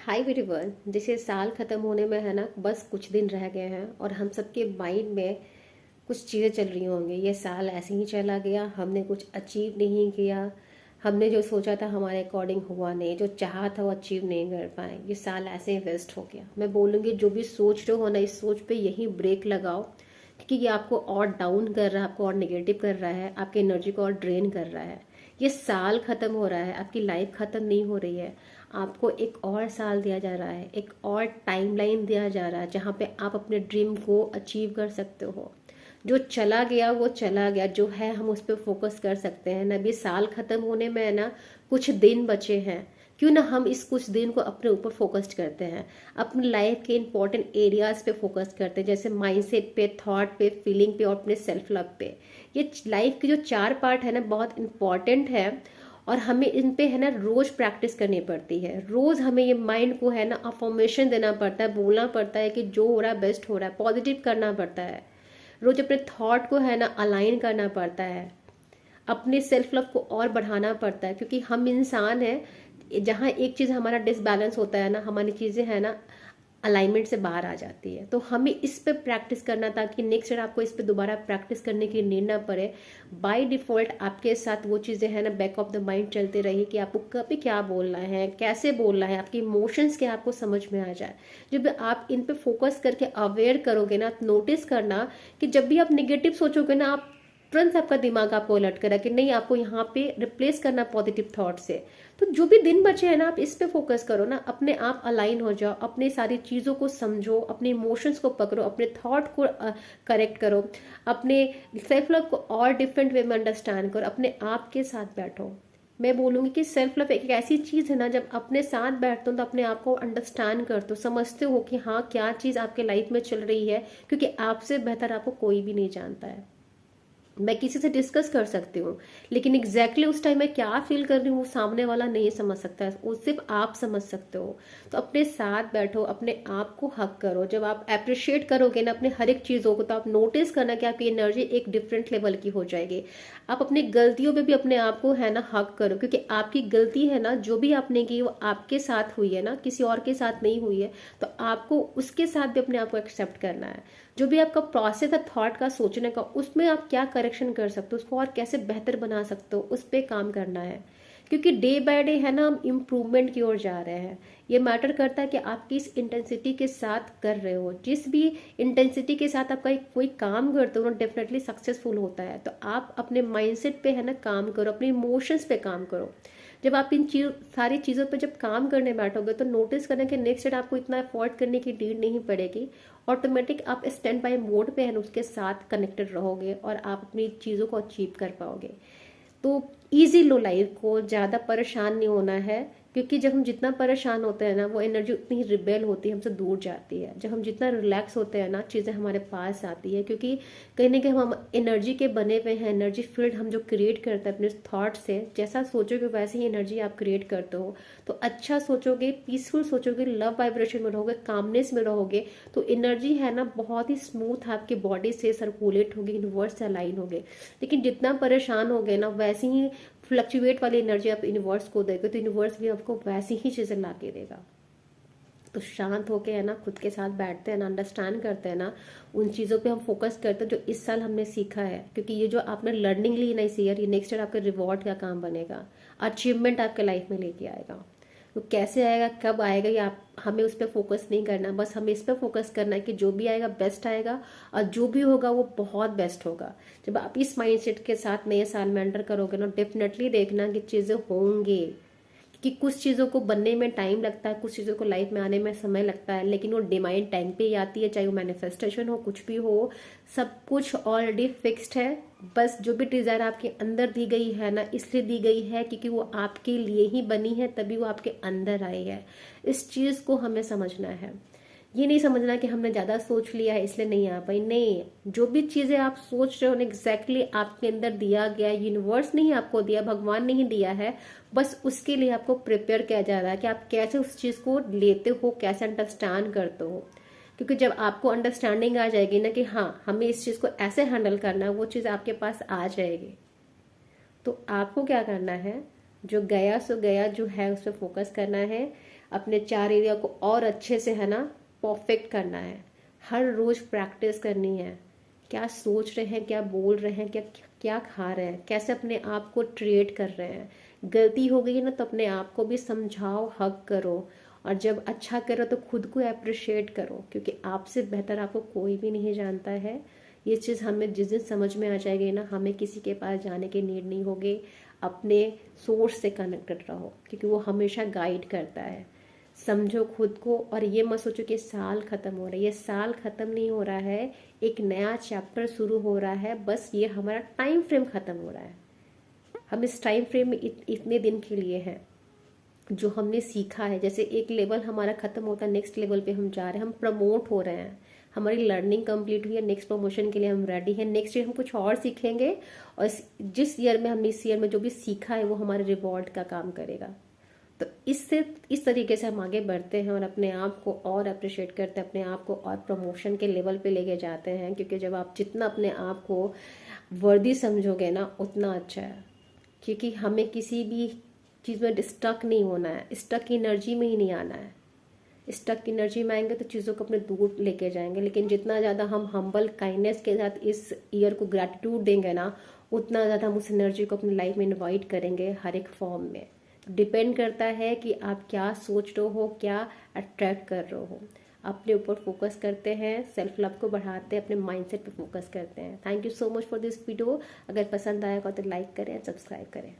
Hi everyone. जैसे साल ख़त्म होने में है ना, बस कुछ दिन रह गए हैं और हम सबके माइंड में कुछ चीज़ें चल रही होंगी। ये साल ऐसे ही चला गया, हमने कुछ अचीव नहीं किया, हमने जो सोचा था हमारे अकॉर्डिंग हुआ नहीं, जो चाहा था वो अचीव नहीं कर पाए, ये साल ऐसे ही वेस्ट हो गया। मैं बोलूँगी जो भी सोच रहे हो ना, इस सोच पे यही ब्रेक लगाओ, क्योंकि ये आपको और डाउन कर रहा है, आपको और नेगेटिव कर रहा है, आपकी एनर्जी को और ड्रेन कर रहा है। ये साल खत्म हो रहा है, आपकी लाइफ खत्म नहीं हो रही है। आपको एक और साल दिया जा रहा है, एक और टाइमलाइन दिया जा रहा है जहाँ पे आप अपने ड्रीम को अचीव कर सकते हो। जो चला गया वो चला गया, जो है हम उस पर फोकस कर सकते हैं ना। अभी साल खत्म होने में है ना, कुछ दिन बचे हैं, क्यों ना हम इस कुछ दिन को अपने ऊपर फोकस्ड करते हैं, अपनी लाइफ के इंपॉर्टेंट एरियाज पे फोकस करते हैं, जैसे माइंडसेट पे, थॉट पे, फीलिंग पे और अपने सेल्फ लव पे। ये लाइफ के जो 4 पार्ट है ना, बहुत इंपॉर्टेंट है और हमें इन पे है ना रोज प्रैक्टिस करनी पड़ती है। रोज हमें ये माइंड को है ना अफर्मेशन देना पड़ता है, बोलना पड़ता है कि जो हो रहा है बेस्ट हो रहा है, पॉजिटिव करना पड़ता है। रोज अपने थॉट को है ना अलाइन करना पड़ता है, अपने सेल्फ लव को और बढ़ाना पड़ता है, क्योंकि हम इंसान हैं। जहाँ एक चीज़ हमारा डिसबैलेंस होता है ना, हमारी चीज़ें है ना अलाइनमेंट से बाहर आ जाती है। तो हमें इस पे प्रैक्टिस करना, ताकि नेक्स्ट ईयर आपको इस पे दोबारा प्रैक्टिस करने की नीड ना पड़े। बाय डिफॉल्ट आपके साथ वो चीज़ें हैं ना बैक ऑफ द माइंड चलते रही कि आपको कभी क्या बोलना है, कैसे बोलना है, आपके इमोशंस के आपको समझ में आ जाए। जब आप इन पे फोकस करके अवेयर करोगे ना, नोटिस करना कि जब भी आप निगेटिव सोचोगे ना, आप तुरंत आपका दिमाग आपको अलर्ट करा कि नहीं, आपको यहाँ पे रिप्लेस करना पॉजिटिव थॉट से। तो जो भी दिन बचे हैं ना, आप इस पे फोकस करो ना, अपने आप अलाइन हो जाओ, अपने सारी चीज़ों को समझो, अपने इमोशंस को पकड़ो, अपने थॉट को करेक्ट करो, अपने सेल्फ लव को और डिफरेंट वे में अंडरस्टैंड करो, अपने आप के साथ बैठो। मैं बोलूँगी कि सेल्फ लव एक ऐसी चीज़ है ना, जब अपने साथ बैठते हो तो अपने आप को अंडरस्टैंड करते हो, समझते हो कि हाँ क्या चीज़ आपके लाइफ में चल रही है, क्योंकि आपसे बेहतर आपको कोई भी नहीं जानता है। मैं किसी से डिस्कस कर सकती हूँ, लेकिन एग्जैक्टली उस टाइम मैं क्या फील कर रही हूँ वो सामने वाला नहीं समझ सकता है, वो सिर्फ आप समझ सकते हो। तो अपने साथ बैठो, अपने आप को हक करो। जब आप अप्रिशिएट करोगे ना अपने हर एक चीज़ों को, तो आप नोटिस करना कि आपकी एनर्जी एक डिफरेंट लेवल की हो जाएगी। आप अपनी गलतियों पे भी अपने आप को है ना हक करो, क्योंकि आपकी गलती है ना, जो भी आपने की वो आपके साथ हुई है ना, किसी और के साथ नहीं हुई है। तो आपको उसके साथ भी अपने आप को एक्सेप्ट करना है। जो भी आपका प्रोसेस है थॉट का, सोचने का, उसमें आप क्या करेक्शन कर सकते हो, उसको और कैसे बेहतर बना सकते हो, उस पर काम करना है। क्योंकि डे बाय डे है ना हम इम्प्रूवमेंट की ओर जा रहे हैं। ये मैटर करता है कि आप किस इंटेंसिटी के साथ कर रहे हो। जिस भी इंटेंसिटी के साथ आपका कोई काम करते हो ना, डेफिनेटली सक्सेसफुल होता है। तो आप अपने माइंडसेट पे है ना काम करो, अपने इमोशंस पे काम करो। जब आप इन सारी चीज़ों पर जब काम करने बैठोगे, तो नोटिस करना कि नेक्स्ट ईयर आपको इतना एफोर्ड करने की नीड नहीं पड़ेगी। ऑटोमेटिक आप स्टैंड बाय मोड पे है ना उसके साथ कनेक्टेड रहोगे और आप अपनी चीज़ों को अचीव कर पाओगे। तो ईजी लो लाइफ को, ज़्यादा परेशान नहीं होना है, क्योंकि जब हम जितना परेशान होते हैं ना, वो एनर्जी उतनी ही रिबेल होती है, हमसे दूर जाती है। जब हम जितना रिलैक्स होते हैं ना, चीज़ें हमारे पास आती है, क्योंकि कहीं ना कहीं हम एनर्जी के बने हुए हैं। एनर्जी फील्ड हम जो क्रिएट करते हैं अपने थॉट से, जैसा सोचोगे वैसे ही एनर्जी आप क्रिएट करते हो। तो अच्छा सोचोगे, पीसफुल सोचोगे, लव वाइब्रेशन में रहोगे, कामनेस में रहोगे, तो एनर्जी है ना बहुत ही स्मूथ आपकी बॉडी से सर्कुलेट होगी, यूनिवर्स से अलाइन होगे। लेकिन जितना परेशान हो गए ना, वैसे ही फ्लक्चुएट वाली एनर्जी आप यूनिवर्स को देगा, तो यूनिवर्स भी आपको वैसी ही चीज़ें ला के देगा। तो शांत होके है ना खुद के साथ बैठते हैं ना, अंडरस्टैंड करते हैं ना, उन चीज़ों पे हम फोकस करते हैं जो इस साल हमने सीखा है। क्योंकि ये जो आपने लर्निंग ली ना इस ईयर, ये नेक्स्ट ईयर आपके रिवॉर्ड का काम बनेगा, अचीवमेंट आपके लाइफ में लेके आएगा। तो कैसे आएगा, कब आएगा, ये आप हमें उस पर फोकस नहीं करना, बस हमें इस पर फोकस करना है कि जो भी आएगा बेस्ट आएगा, और जो भी होगा वो बहुत बेस्ट होगा। जब आप इस माइंडसेट के साथ नए साल में एंटर करोगे ना, डेफिनेटली देखना कि चीज़ें होंगी। कि कुछ चीज़ों को बनने में टाइम लगता है, कुछ चीज़ों को लाइफ में आने में समय लगता है, लेकिन वो डिवाइन टाइम पे ही आती है। चाहे वो मैनिफेस्टेशन हो, कुछ भी हो, सब कुछ ऑलरेडी फिक्स्ड है। बस जो भी डिज़ायर आपके अंदर दी गई है ना, इसलिए दी गई है क्योंकि वो आपके लिए ही बनी है, तभी वो आपके अंदर आई है। इस चीज़ को हमें समझना है। ये नहीं समझना कि हमने ज़्यादा सोच लिया है इसलिए नहीं आ पाई। नहीं, जो भी चीज़ें आप सोच रहे हो ना, एग्जैक्टली आपके अंदर दिया गया, यूनिवर्स नहीं आपको दिया, भगवान नहीं दिया है। बस उसके लिए आपको प्रिपेयर किया जा रहा है कि आप कैसे उस चीज़ को लेते हो, कैसे अंडरस्टैंड करते हो। क्योंकि जब आपको अंडरस्टैंडिंग आ जाएगी ना कि हाँ हमें इस चीज़ को ऐसे हैंडल करना है, वो चीज़ आपके पास आ जाएगी। तो आपको क्या करना है, जो गया सो गया जो है उस पर फोकस करना है। अपने 4 एरिया को और अच्छे से है ना परफेक्ट करना है। हर रोज प्रैक्टिस करनी है। क्या सोच रहे हैं, क्या बोल रहे हैं, क्या क्या खा रहे हैं, कैसे अपने आप को ट्रीट कर रहे हैं। गलती हो गई ना तो अपने आप को भी समझाओ, हक करो, और जब अच्छा करो तो खुद को अप्रिशिएट करो, क्योंकि आपसे बेहतर आपको कोई भी नहीं जानता है। ये चीज़ हमें जिस दिन समझ में आ जाएगी ना, हमें किसी के पास जाने की नीड नहीं होगी। अपने सोर्स से कनेक्टेड रहो, क्योंकि वो हमेशा गाइड करता है। समझो खुद को, और ये मत सोचो कि साल खत्म हो रहा है। ये साल खत्म नहीं हो रहा है, एक नया चैप्टर शुरू हो रहा है। बस ये हमारा टाइम फ्रेम खत्म हो रहा है। हम इस टाइम फ्रेम में इतने दिन के लिए हैं। जो हमने सीखा है, जैसे एक लेवल हमारा खत्म होता है, नेक्स्ट लेवल पे हम जा रहे हैं, हम प्रमोट हो रहे हैं, हमारी लर्निंग कंप्लीट हुई है, नेक्स्ट प्रमोशन के लिए हम रेडी हैं। नेक्स्ट ईयर हम कुछ और सीखेंगे, और जिस ईयर में हमने इस ईयर में जो भी सीखा है वो हमारे रिवॉर्ड का काम करेगा। तो इससे इस तरीके से हम आगे बढ़ते हैं और अपने आप को और अप्रिशिएट करते हैं, अपने आप को और प्रमोशन के लेवल पे लेके जाते हैं। क्योंकि जब आप जितना अपने आप को वर्दी समझोगे ना, उतना अच्छा है। क्योंकि हमें किसी भी चीज़ में स्टक नहीं होना है, स्टक की एनर्जी में ही नहीं आना है। स्टक की एनर्जी में आएंगे तो चीज़ों को अपने दूर लेके जाएंगे। लेकिन जितना ज़्यादा हम हम्बल काइंडनेस के साथ इस ईयर को ग्रैटिट्यूड देंगे ना, उतना ज़्यादा हम उस एनर्जी को अपनी लाइफ में इन्वाइट करेंगे हर एक फॉर्म में। डिपेंड करता है कि आप क्या सोच रहे हो, क्या अट्रैक्ट कर रहे हो। अपने ऊपर फोकस करते हैं, सेल्फ लव को बढ़ाते हैं, अपने माइंडसेट पे फोकस करते हैं। Thank you so much for this video. अगर पसंद आएगा तो लाइक करें, सब्सक्राइब करें।